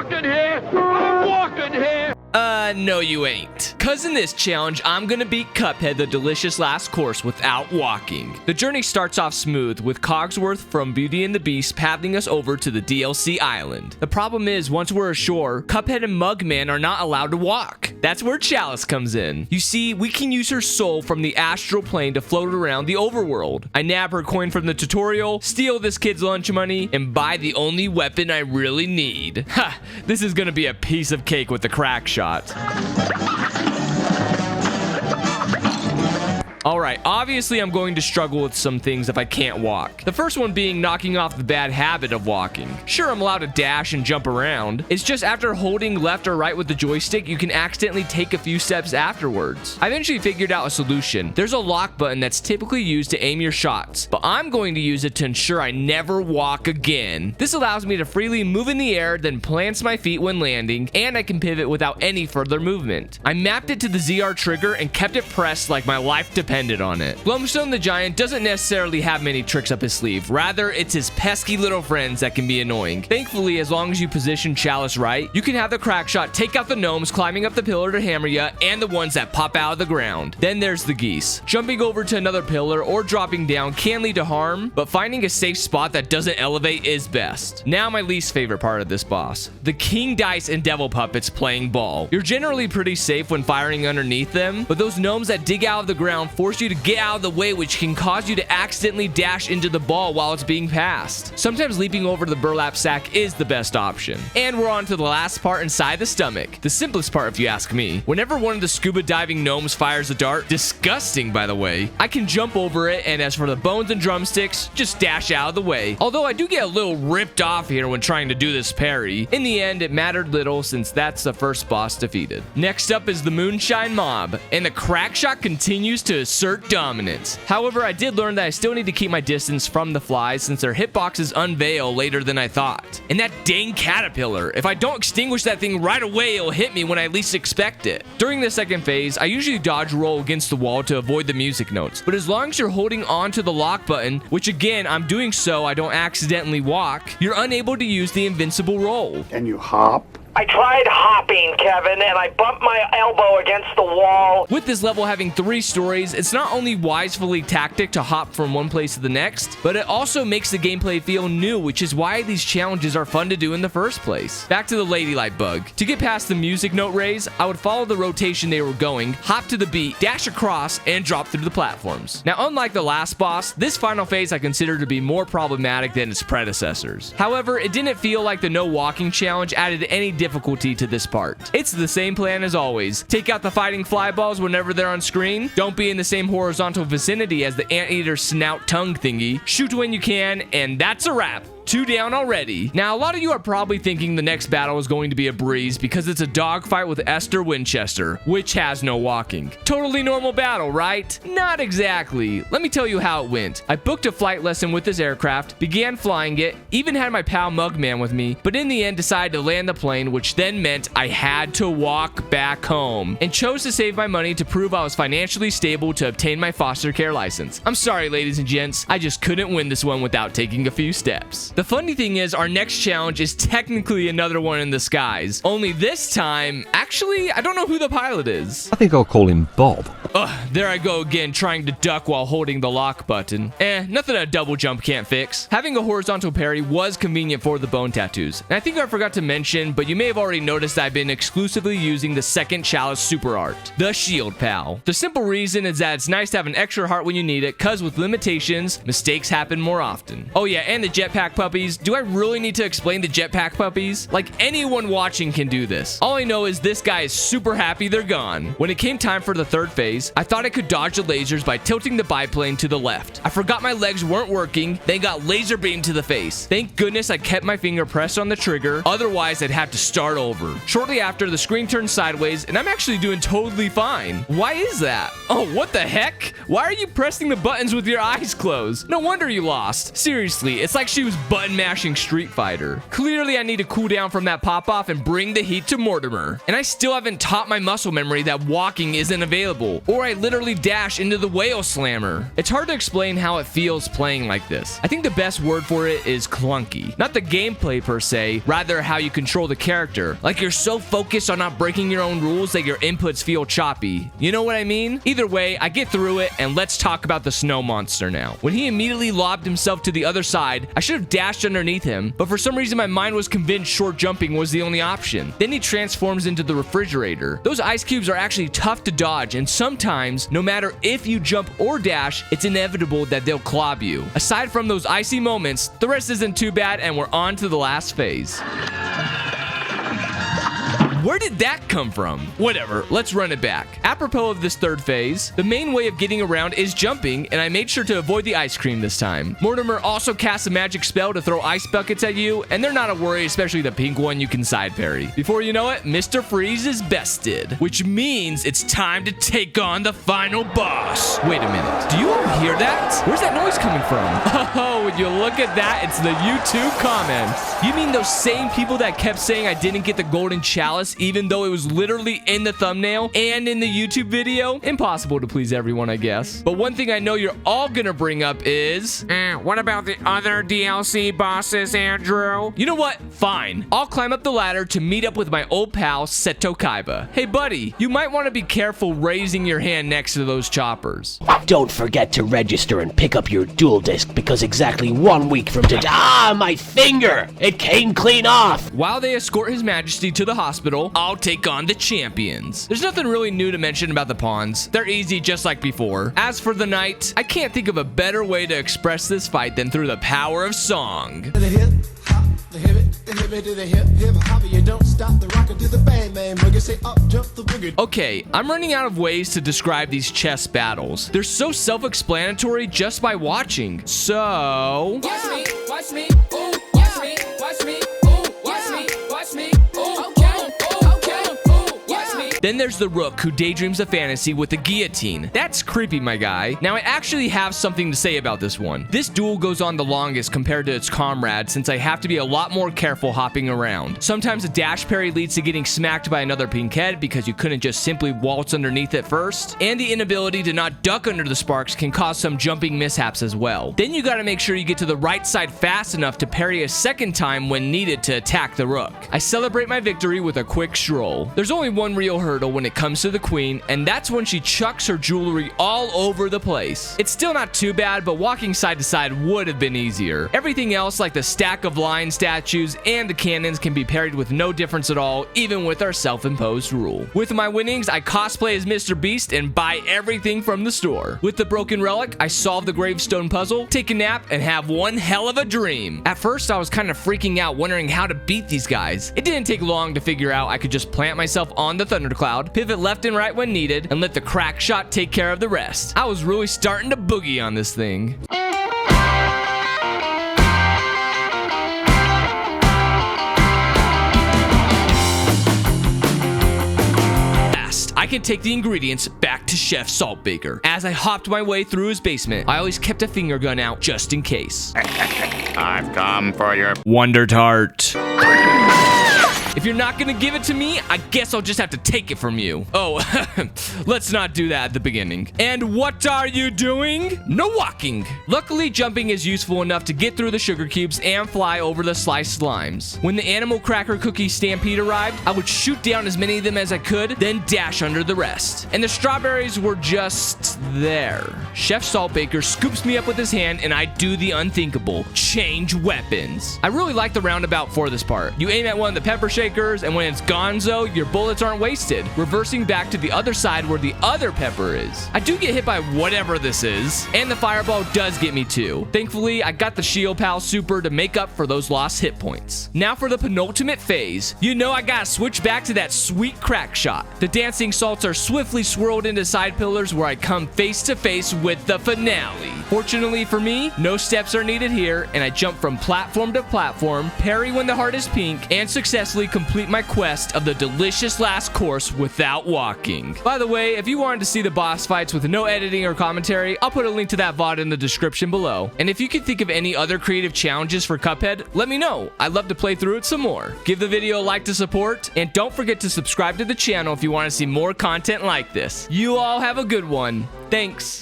walking here. I'm walking here. No you ain't. Cause in this challenge, I'm gonna beat Cuphead the delicious last course without walking. The journey starts off smooth with Cogsworth from Beauty and the Beast pathing us over to the DLC island. The problem is, once we're ashore, Cuphead and Mugman are not allowed to walk. That's where Chalice comes in. You see, we can use her soul from the astral plane to float around the overworld. I nab her coin from the tutorial, steal this kid's lunch money, and buy the only weapon I really need. Ha! This is gonna be a piece of cake with the crack shot. Alright, obviously I'm going to struggle with some things if I can't walk. The first one being knocking off the bad habit of walking. Sure, I'm allowed to dash and jump around. It's just after holding left or right with the joystick, you can accidentally take a few steps afterwards. I eventually figured out a solution. There's a lock button that's typically used to aim your shots, but I'm going to use it to ensure I never walk again. This allows me to freely move in the air, then plants my feet when landing, and I can pivot without any further movement. I mapped it to the ZR trigger and kept it pressed like my life depended on it. Glumstone the Giant doesn't necessarily have many tricks up his sleeve. Rather, it's his pesky little friends that can be annoying. Thankfully, as long as you position Chalice right, you can have the crack shot take out the gnomes climbing up the pillar to hammer ya, and the ones that pop out of the ground. Then there's the geese. Jumping over to another pillar or dropping down can lead to harm, but finding a safe spot that doesn't elevate is best. Now my least favorite part of this boss. The King Dice and Devil Puppets playing ball. You're generally pretty safe when firing underneath them, but those gnomes that dig out of the ground force you to get out of the way, which can cause you to accidentally dash into the ball while it's being passed. Sometimes leaping over the burlap sack is the best option. And we're on to the last part inside the stomach. The simplest part if you ask me. Whenever one of the scuba diving gnomes fires a dart, disgusting by the way, I can jump over it, and as for the bones and drumsticks, just dash out of the way. Although I do get a little ripped off here when trying to do this parry. In the end, it mattered little since that's the first boss defeated. Next up is the Moonshine Mob, and the crack shot continues to assert dominance. However, I did learn that I still need to keep my distance from the flies since their hitboxes unveil later than I thought. And that dang caterpillar, if I don't extinguish that thing right away, it'll hit me when I least expect it. During the second phase, I usually dodge roll against the wall to avoid the music notes, but as long as you're holding on to the lock button, which again, I'm doing so I don't accidentally walk, you're unable to use the invincible roll. Can you hop? I tried hopping, Kevin, and I bumped my elbow against the wall. With this level having 3 stories, it's not only wisely tactic to hop from one place to the next, but it also makes the gameplay feel new, which is why these challenges are fun to do in the first place. Back to the Ladylike bug. To get past the music note raise, I would follow the rotation they were going, hop to the beat, dash across, and drop through the platforms. Now, unlike the last boss, this final phase I consider to be more problematic than its predecessors. However, it didn't feel like the no walking challenge added any difficulty to this part. It's the same plan as always. Take out the fighting flyballs whenever they're on screen. Don't be in the same horizontal vicinity as the anteater snout tongue thingy. Shoot when you can, and that's a wrap. 2 down already. Now, a lot of you are probably thinking the next battle is going to be a breeze because it's a dogfight with Esther Winchester, which has no walking. Totally normal battle, right? Not exactly. Let me tell you how it went. I booked a flight lesson with this aircraft, began flying it, even had my pal Mugman with me, but in the end decided to land the plane, which then meant I had to walk back home, and chose to save my money to prove I was financially stable to obtain my foster care license. I'm sorry, ladies and gents, I just couldn't win this one without taking a few steps. The funny thing is, our next challenge is technically another one in the skies. Only this time, actually, I don't know who the pilot is. I think I'll call him Bob. Ugh, there I go again, trying to duck while holding the lock button. Nothing a double jump can't fix. Having a horizontal parry was convenient for the bone tattoos. And I think I forgot to mention, but you may have already noticed that I've been exclusively using the second Chalice super art, the Shield Pal. The simple reason is that it's nice to have an extra heart when you need it, cause with limitations, mistakes happen more often. Oh yeah, and the jetpack puppies. Do I really need to explain the jetpack puppies? Like, anyone watching can do this. All I know is this guy is super happy they're gone. When it came time for the third phase, I thought I could dodge the lasers by tilting the biplane to the left. I forgot my legs weren't working, then got laser beamed to the face. Thank goodness I kept my finger pressed on the trigger, otherwise I'd have to start over. Shortly after, the screen turned sideways, and I'm actually doing totally fine. Why is that? Oh, what the heck? Why are you pressing the buttons with your eyes closed? No wonder you lost. Seriously, it's like she was button mashing Street Fighter. Clearly, I need to cool down from that pop-off and bring the heat to Mortimer. And I still haven't taught my muscle memory that walking isn't available, or or I literally dash into the whale slammer. It's hard to explain how it feels playing like this. I think the best word for it is clunky. Not the gameplay per se, rather how you control the character. Like you're so focused on not breaking your own rules that your inputs feel choppy. You know what I mean? Either way, I get through it, and let's talk about the snow monster now. When he immediately lobbed himself to the other side, I should have dashed underneath him, but for some reason my mind was convinced short jumping was the only option. Then he transforms into the refrigerator. Those ice cubes are actually tough to dodge, and sometimes, no matter if you jump or dash, it's inevitable that they'll clobber you. Aside from those icy moments, the rest isn't too bad, and we're on to the last phase. Where did that come from? Whatever, let's run it back. Apropos of this third phase, the main way of getting around is jumping, and I made sure to avoid the ice cream this time. Mortimer also casts a magic spell to throw ice buckets at you, and they're not a worry, especially the pink one you can side parry. Before you know it, Mr. Freeze is bested, which means it's time to take on the final boss. Wait a minute, do you all hear that? Where's that noise coming from? Oh, when you look at that, it's the YouTube comments. You mean those same people that kept saying I didn't get the golden chalice even though it was literally in the thumbnail and in the YouTube video? Impossible to please everyone, I guess. But one thing I know you're all gonna bring up is, what about the other DLC bosses, Andrew? You know what? Fine. I'll climb up the ladder to meet up with my old pal, Seto Kaiba. Hey, buddy, you might want to be careful raising your hand next to those choppers. Don't forget to register and pick up your dual disc, because exactly 1 week from today— my finger! It came clean off! While they escort His Majesty to the hospital, I'll take on the champions. There's nothing really new to mention about the pawns. They're easy just like before. As for the knight, I can't think of a better way to express this fight than through the power of song. The hip hop, the hip to the hip hop, you don't stop the rocket to the bang bang boogie, say up jump the boogie. Okay, I'm running out of ways to describe these chess battles. They're so self-explanatory just by watching. So Watch me, watch me, ooh, watch me, watch me, ooh, watch me, watch me, ooh, okay, ooh, watch me. then there's the rook who daydreams a fantasy with a guillotine. That's creepy, my guy. Now, I actually have something to say about this one. This duel goes on the longest compared to its comrade, since I have to be a lot more careful hopping around. Sometimes a dash parry leads to getting smacked by another pink head because you couldn't just simply waltz underneath it first, and the inability to not duck under the sparks can cause some jumping mishaps as well. Then you gotta make sure you get to the right side fast enough to parry a second time when needed to attack the rook. I celebrate my victory with a quick stroll. There's only one real hurdle when it comes to the queen, and that's when she chucks her jewelry all over the place. It's still not too bad, but walking side to side would have been easier. Everything else, like the stack of lion statues and the cannons, can be parried with no difference at all, even with our self-imposed rule. With my winnings, I cosplay as Mr. Beast and buy everything from the store. With the broken relic, I solve the gravestone puzzle, take a nap, and have one hell of a dream. At first, I was kind of freaking out, wondering how to beat these guys. It didn't take long to figure out I could just plant myself on the thundercloud, pivot left and right when needed, and let the crack shot take care of the rest. I was really starting to boogie on this thing. I can take the ingredients back to Chef Saltbaker. As I hopped my way through his basement, I always kept a finger gun out just in case. I've come for your Wonder Tart. If you're not gonna give it to me, I guess I'll just have to take it from you. Oh, let's not do that at the beginning. And what are you doing? No walking. Luckily, jumping is useful enough to get through the sugar cubes and fly over the sliced slimes. When the animal cracker cookie stampede arrived, I would shoot down as many of them as I could, then dash under the rest. And the strawberries were just there. Chef Saltbaker scoops me up with his hand, and I do the unthinkable: change weapons. I really like the roundabout for this part. You aim at one of the pepper shakers, and when it's gonzo, your bullets aren't wasted, reversing back to the other side where the other pepper is. I do get hit by whatever this is, and the fireball does get me too. Thankfully, I got the Shield Pal Super to make up for those lost hit points. Now for the penultimate phase. You know I gotta switch back to that sweet crack shot. The dancing salts are swiftly swirled into side pillars where I come face to face with the finale. Fortunately for me, no steps are needed here, and I jump from platform to platform, parry when the heart is pink, and successfully complete my quest of the delicious last course without walking. By the way, if you wanted to see the boss fights with no editing or commentary, I'll put a link to that VOD in the description below. And if you can think of any other creative challenges for Cuphead, let me know. I'd love to play through it some more. Give the video a like to support, and don't forget to subscribe to the channel if you want to see more content like this. You all have a good one. Thanks.